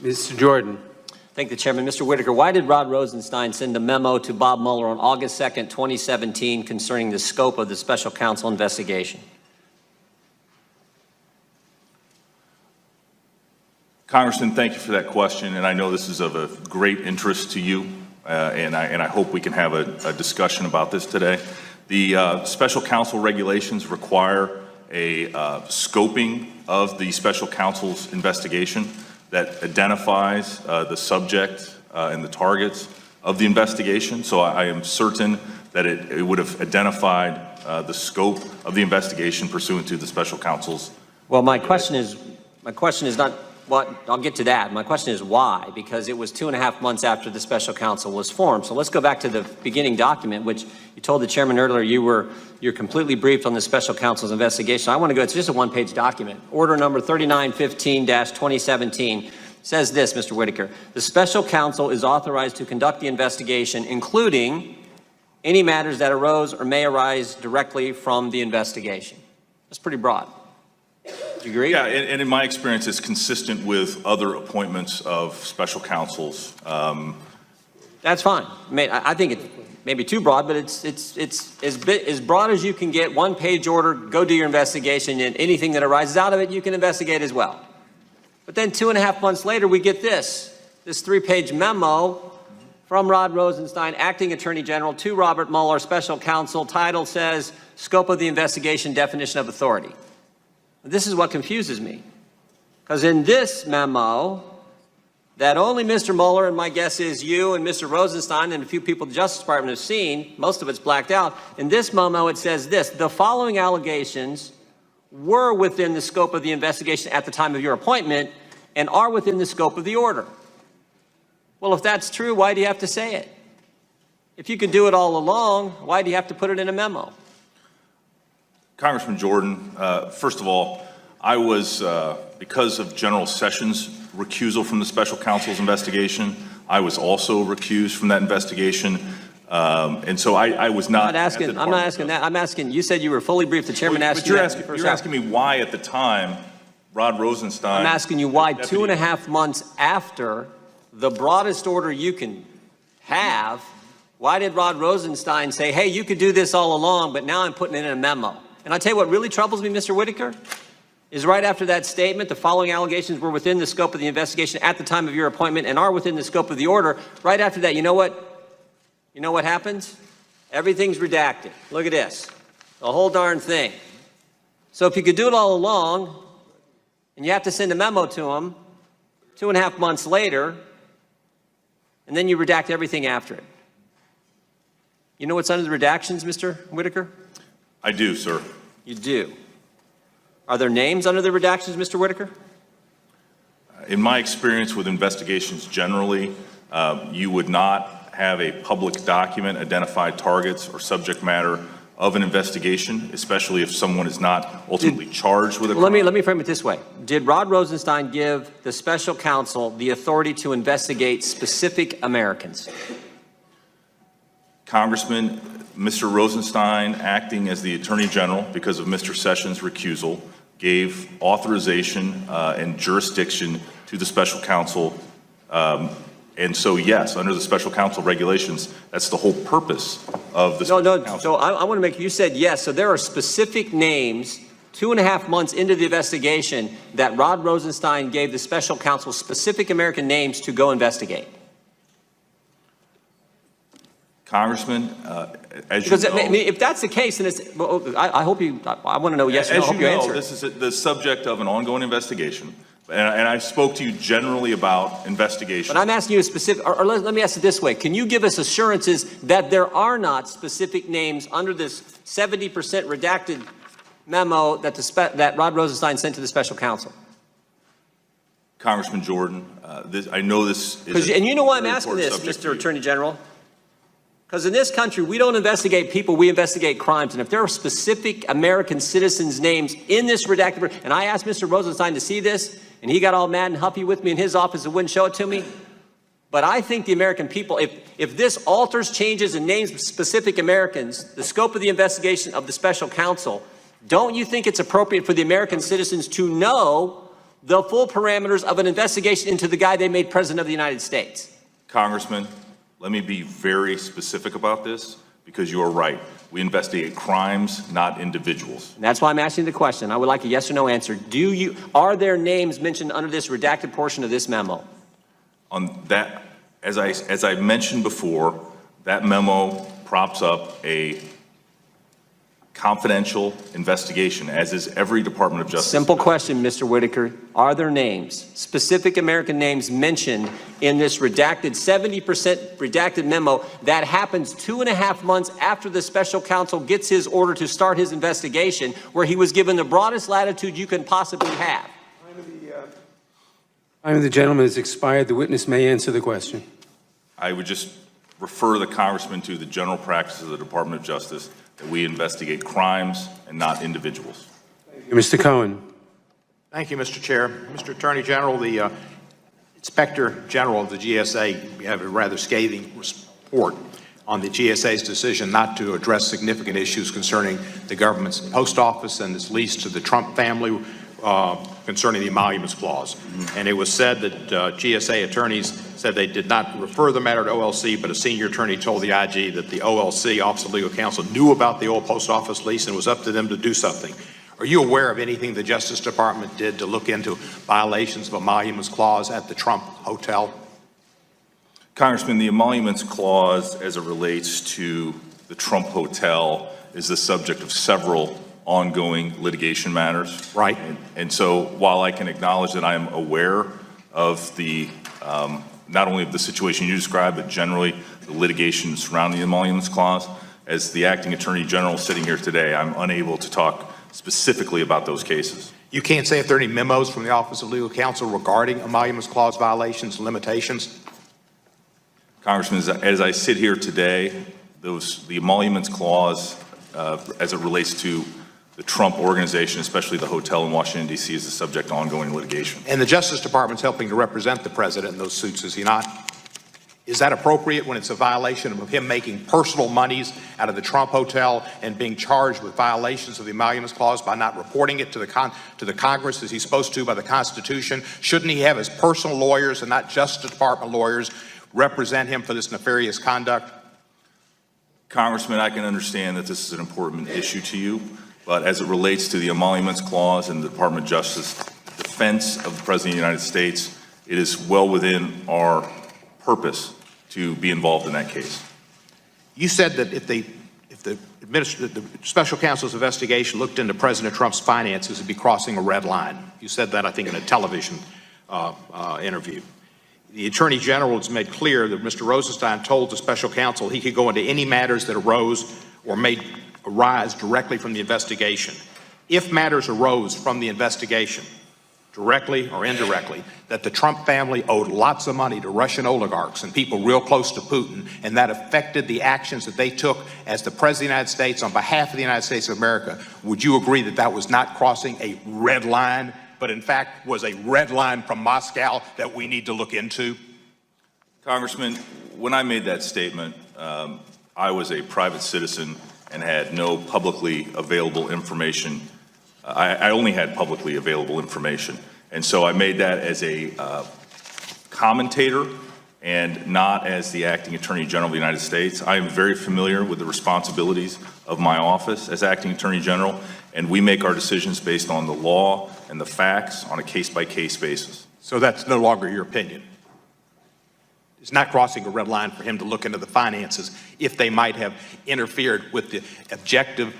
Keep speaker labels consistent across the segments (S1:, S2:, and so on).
S1: Mr. Jordan.
S2: Thank the chairman. Mr. Whitaker, why did Rod Rosenstein send a memo to Bob Mueller on August 2nd, 2017 concerning the scope of the special counsel investigation?
S3: Congressman, thank you for that question, and I know this is of a great interest to you, and I hope we can have a discussion about this today. The special counsel regulations require a scoping of the special counsel's investigation that identifies the subject and the targets of the investigation. So I am certain that it would have identified the scope of the investigation pursuant to the special counsel's.
S2: Well, my question is not what, I'll get to that. My question is why, because it was 2.5 months after the special counsel was formed. So let's go back to the beginning document, which you told the chairman earlier you're completely briefed on the special counsel's investigation. I want to go, it's just a one-page document. Order number 3915-2017 says this, Mr. Whitaker, the special counsel is authorized to conduct the investigation, including any matters that arose or may arise directly from the investigation. That's pretty broad. Do you agree?
S3: Yeah, and in my experience, it's consistent with other appointments of special counsels.
S2: That's fine. I think it's maybe too broad, but it's as broad as you can get. One-page order, go do your investigation, and anything that arises out of it, you can investigate as well. But then 2.5 months later, we get this 3-page memo from Rod Rosenstein, Acting Attorney General, to Robert Mueller, Special Counsel. Title says, Scope of the Investigation, Definition of Authority. This is what confuses me, because in this memo that only Mr. Mueller, and my guess is you and Mr. Rosenstein and a few people at the Justice Department have seen, most of it's blacked out. In this memo, it says this: the following allegations were within the scope of the investigation at the time of your appointment and are within the scope of the order. Well, if that's true, why do you have to say it? If you could do it all along, why do you have to put it in a memo?
S3: Congressman Jordan, first of all, I was, because of General Sessions' recusal from the special counsel's investigation, I was also recused from that investigation. And so I was not.
S2: I'm not asking that. I'm asking, you said you were fully briefed. The chairman asked you that.
S3: You're asking me why at the time Rod Rosenstein.
S2: I'm asking you why 2.5 months after the broadest order you can have, why did Rod Rosenstein say, hey, you could do this all along, but now I'm putting it in a memo? And I'll tell you what really troubles me, Mr. Whitaker, is right after that statement, the following allegations were within the scope of the investigation at the time of your appointment and are within the scope of the order. Right after that, you know what? You know what happens? Everything's redacted. Look at this. The whole darn thing. So if you could do it all along, and you have to send a memo to them 2.5 months later, and then you redact everything after it. You know what's under the redactions, Mr. Whitaker?
S3: I do, sir.
S2: You do. Are there names under the redactions, Mr. Whitaker?
S3: In my experience with investigations generally, you would not have a public document identify targets or subject matter of an investigation, especially if someone is not ultimately charged with a crime.
S2: Let me frame it this way. Did Rod Rosenstein give the special counsel the authority to investigate specific Americans?
S3: Congressman, Mr. Rosenstein, acting as the Attorney General because of Mr. Sessions' recusal, gave authorization and jurisdiction to the special counsel. And so, yes, under the special counsel regulations, that's the whole purpose of the special counsel.
S2: So I want to make, you said yes. So there are specific names 2.5 months into the investigation that Rod Rosenstein gave the special counsel specific American names to go investigate.
S3: Congressman, as
S2: because
S3: you know,
S2: if that's the case, then it's. Well, I hope you. I want to know yes or no.
S3: As
S2: I hope
S3: you know,
S2: answer.
S3: this is the subject of an ongoing investigation, and I spoke to you generally about investigation.
S2: But I'm asking you a specific. Or let me ask it this way: can you give us assurances that there are not specific names under this 70% redacted memo that that Rod Rosenstein sent to the special counsel?
S3: Congressman Jordan, I know this is.
S2: And you know why I'm asking this, Mr. Attorney General? Because in this country, we don't investigate people, we investigate crimes. And if there are specific American citizens' names in this redacted, and I asked Mr. Rosenstein to see this, and he got all mad and huffy with me in his office and wouldn't show it to me. But I think the American people, if this alters, changes, and names specific Americans, the scope of the investigation of the special counsel, don't you think it's appropriate for the American citizens to know the full parameters of an investigation into the guy they made president of the United States?
S3: Congressman, let me be very specific about this, because you are right. We investigate crimes, not individuals.
S2: And that's why I'm asking the question. I would like a yes or no answer. Are there names mentioned under this redacted portion of this memo?
S3: On that, as I mentioned before, that memo props up a confidential investigation, as is every Department of Justice.
S2: Simple question, Mr. Whitaker. Are there names, specific American names mentioned in this redacted, 70% redacted memo that happens 2.5 months after the special counsel gets his order to start his investigation, where he was given the broadest latitude you can possibly have?
S1: Time of the gentleman has expired. The witness may answer the question.
S3: I would just refer the Congressman to the general practice of the Department of Justice, that we investigate crimes and not individuals.
S1: Mr. Cohen.
S4: Thank you, Mr. Chair. Mr. Attorney General, the Inspector General of the GSA have a rather scathing report on the GSA's decision not to address significant issues concerning the government's post office and its lease to the Trump family concerning the emoluments clause. And it was said that GSA attorneys said they did not refer the matter to OLC, but a senior attorney told the IG that the OLC, Office of Legal Counsel, knew about the old post office lease and it was up to them to do something. Are you aware of anything the Justice Department did to look into violations of emoluments clause at the Trump Hotel?
S3: Congressman, the emoluments clause, as it relates to the Trump Hotel, is the subject of several ongoing litigation matters.
S4: Right.
S3: And so while I can acknowledge that I am aware of the, not only of the situation you described, but generally the litigation surrounding the emoluments clause, as the acting attorney general sitting here today, I'm unable to talk specifically about those cases.
S4: You can't say if there are any memos from the Office of Legal Counsel regarding emoluments clause violations and limitations?
S3: Congressman, as I sit here today, the emoluments clause, as it relates to the Trump organization, especially the hotel in Washington, D.C., is the subject of ongoing litigation.
S4: And the Justice Department's helping to represent the president in those suits, is he not? Is that appropriate when it's a violation of him making personal monies out of the Trump Hotel and being charged with violations of the emoluments clause by not reporting it to the Congress as he's supposed to by the Constitution? Shouldn't he have his personal lawyers and not Justice Department lawyers represent him for this nefarious conduct?
S3: Congressman, I can understand that this is an important issue to you, but as it relates to the emoluments clause and the Department of Justice defense of the President of the United States, it is well within our purpose to be involved in that case.
S4: You said that if the special counsel's investigation looked into President Trump's finances, it'd be crossing a red line. You said that, I think, in a television interview. The Attorney General has made clear that Mr. Rosenstein told the special counsel he could go into any matters that arose or may arise directly from the investigation. If matters arose from the investigation, directly or indirectly, that the Trump family owed lots of money to Russian oligarchs and people real close to Putin, and that affected the actions that they took as the President of the United States on behalf of the United States of America, would you agree that that was not crossing a red line, but in fact was a red line from Moscow that we need to look into?
S3: Congressman, when I made that statement, I was a private citizen and had no publicly available information. I only had publicly available information. And so I made that as a commentator and not as the acting Attorney General of the United States. I am very familiar with the responsibilities of my office as acting Attorney General, and we make our decisions based on the law and the facts on a case-by-case basis.
S4: So that's no longer your opinion? It's not crossing a red line for him to look into the finances if they might have interfered with the objective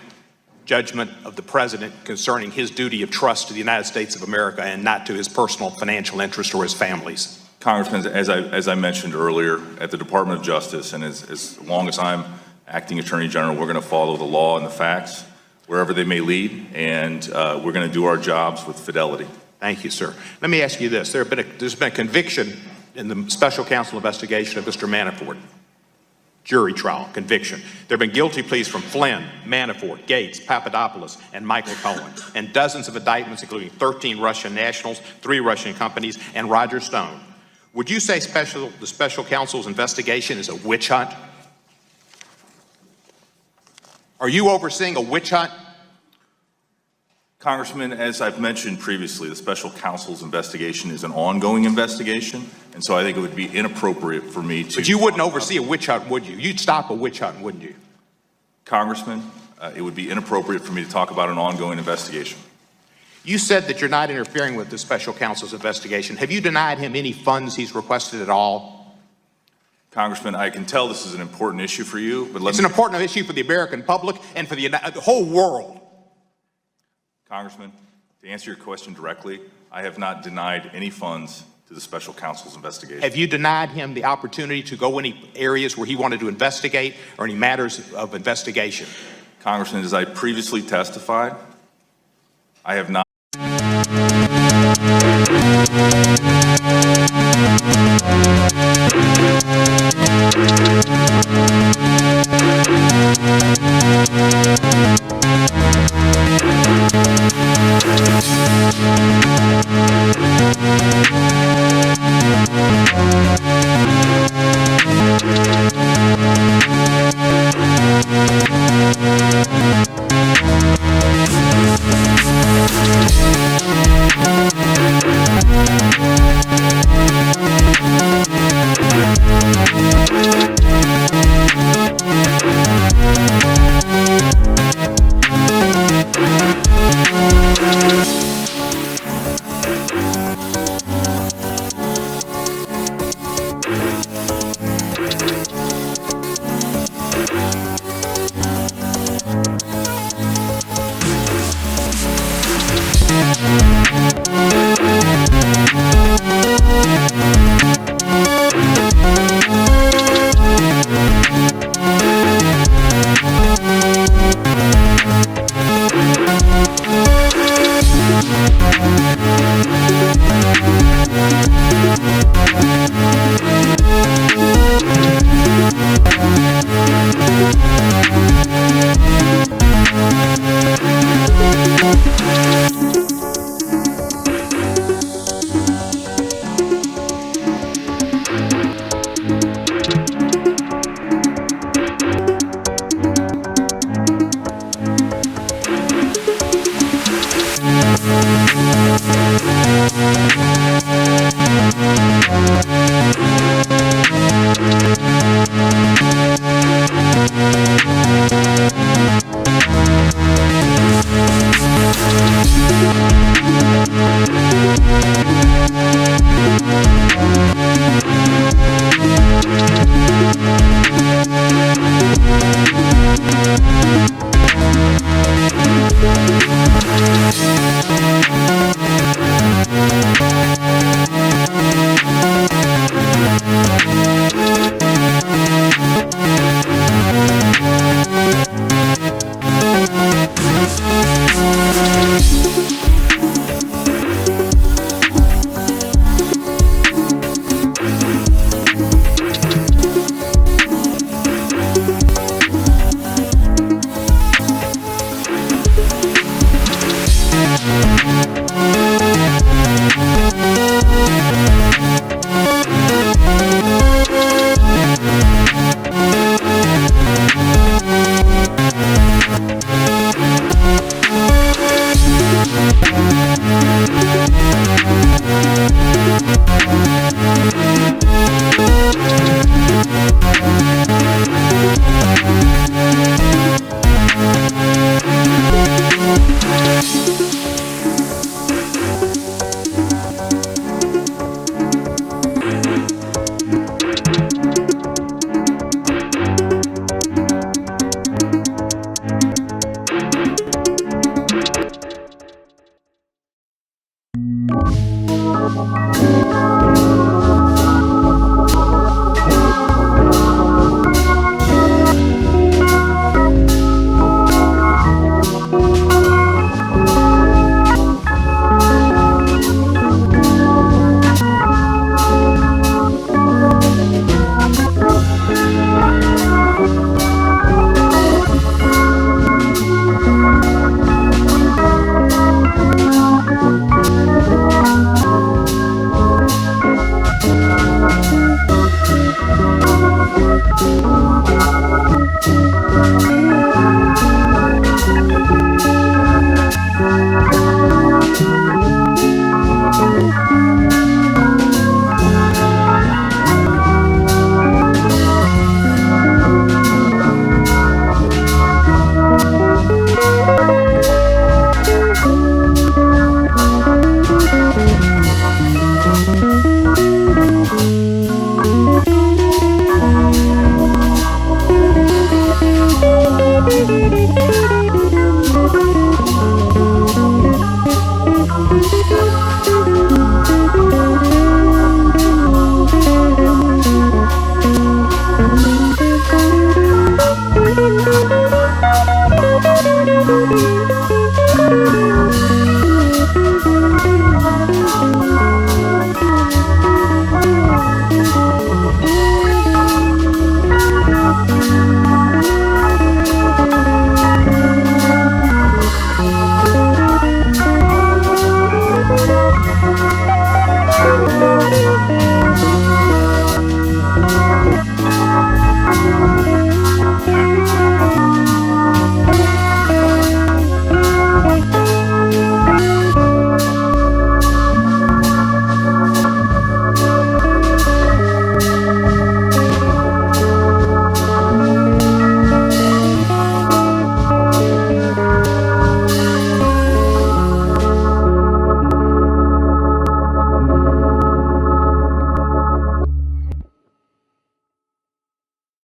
S4: judgment of the president concerning his duty of trust to the United States of America and not to his personal financial interest or his family's.
S3: Congressman, as I mentioned earlier, at the Department of Justice, and as long as I'm acting Attorney General, we're going to follow the law and the facts wherever they may lead, and we're going to do our jobs with fidelity.
S4: Thank you, sir. Let me ask you this. There's been a conviction in the special counsel investigation of Mr. Manafort. Jury trial, conviction. There have been guilty pleas from Flynn, Manafort, Gates, Papadopoulos, and Michael Cohen, and dozens of indictments, including 13 Russian nationals, 3 Russian companies, and Roger Stone. Would you say the special counsel's investigation is a witch hunt? Are you overseeing a witch hunt?
S3: Congressman, as I've mentioned previously, the special counsel's investigation is an ongoing investigation, and so I think it would be inappropriate for me to...
S4: But you wouldn't oversee a witch hunt, would you? You'd stop a witch hunt, wouldn't you?
S3: Congressman, it would be inappropriate for me to talk about an ongoing investigation.
S4: You said that you're not interfering with the special counsel's investigation. Have you denied him any funds he's requested at all?
S3: Congressman, I can tell this is an important issue for you, but
S4: It's an important issue for the American public and for the whole world.
S3: Congressman, to answer your question directly, I have not denied any funds to the special counsel's investigation.
S4: Have you denied him the opportunity to go any areas where he wanted to investigate or any matters of investigation?
S3: Congressman, as I previously testified, I have not